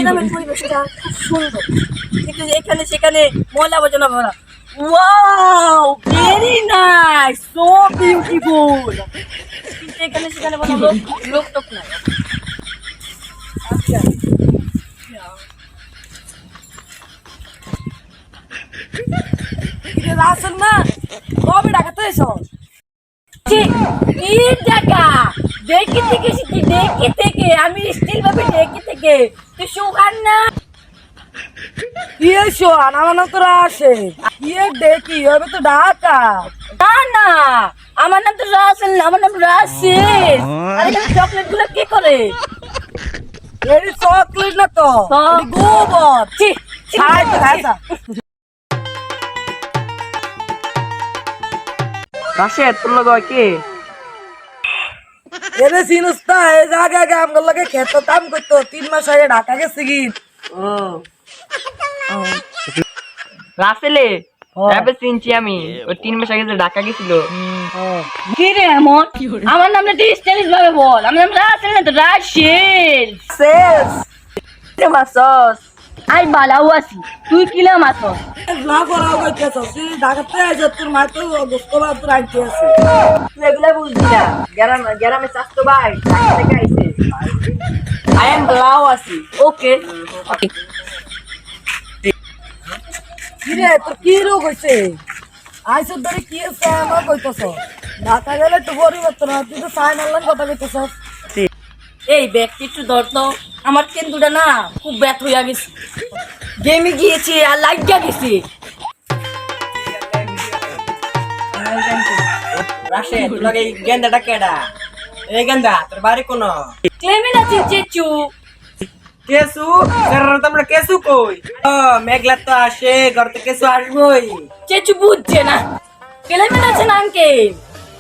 গ্রামের পরিবেশটা খুব সুন্দর, কিন্তু এখানে সেখানে ময়লা আবর্জনা ভরা। Wow, very nice, so beautiful. কিন্তু এখানে সেখানে কোনো লোক টোক নাই। আচ্ছা, রাসেল না কবে ঢাকাতে এসো? কি টাকা দেখি থেকে শিখি, দেখি থেকে আমি স্টিল ভাবে দেখি থেকে তুই সুখান না কি শোন আমার নাম তো রাশেদ। কি দেখি হবে তো ঢাকা। না না, আমার নাম তো রাসেল না, আমার নাম রাশেদ। আরে চকলেট গুলো কে করে? এটি চকলেট না তো, হ্যাঁ। এটি গোবর। ছি, ছাই তো খাইছা। রাশেদ তোর লগে কি? এরে চিনুস না, এই জায়গায় আমার লাগে খেত কাম করতো, 3 মাস আগে ঢাকা গেছে কি। রাসেলে হ্যাঁ। যাবে চিনছি আমি, ওই 3 মাস আগে যে ঢাকা গেছিল। কি রে এমন? আমার নামটা তুই স্টাইলিশ ভাবে বল। আমার নাম রাসেল না তো রাশেদ। শেষ মাসস আই বালাও আছি, তুই কিলাম আসস? না করাও কইতেছ, তুই ঢাকাতে আইছ, তোর মা তো গোস্তবা তোর আইতে আছে। তুই এগুলা বুঝবি না। গ্রামে স্বাস্থ্য ভাই ঢাকা থেকে আইছে। আই এম ব্লাউ আছি। ওকে, কি রে তোর কি রোগ হইছে? আইছ ধরে কি আছে আমার কইতেছ? ঢাকা গেলে তো পরিবর্তন হয়, তুই তো সাইন আনলাম কথা কইতেছ। এই ব্যক্তি একটু ধর তো, আমার কেন্দুটা না খুব ব্যথ হইয়া গেছে। গেমে গিয়েছি আর লাগিয়া গেছি। রাশেদ তোর লগে এই গেন্দাটা কেডা? এই গেন্দা তোর বাড়ি কোন? ক্লেমেন আছি চেচু। কেসু তো আমরা কেসু কই? ও মেঘলা তো আসে, ঘর থেকে কেসু আসবই। চেচু বুঝছে না, ক্লেমেন আছে না আঙ্কেল?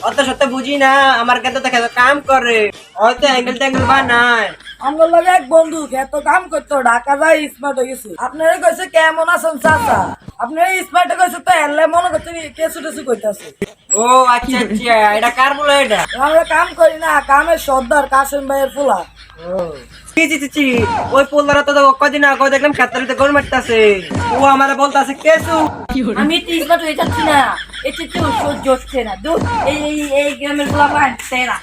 অত সত্য বুঝি না, আমার কাছে তো খেতে কাম করে, হয়তো অ্যাঙ্গেল ট্যাঙ্গেল বানায়। আমার লগে এক বন্ধু খেত কাম করতো, ঢাকা যাই স্মার্ট হয়ে গেছে। আপনারা কইছে কেমন আছেন চাচা? আপনারা স্মার্ট কইছে তো এলে মনে করছে কেসু টেসু কইতাছে। ও আচ্ছা আচ্ছা, এটা কার বলো এটা? আমরা কাম করি না, কামের সর্দার কাসেম ভাইয়ের ফুলা। ছি, ওই পোলারা তো কদিন আগে দেখলাম খেতারিতে গরু মারতাছে, ও আমারে বলতাছে কেসু। আমি তো স্মার্ট হয়ে যাচ্ছি না, এ চেচু সহ্য হচ্ছে না। দূর, এই গ্রামের পোলা পান না।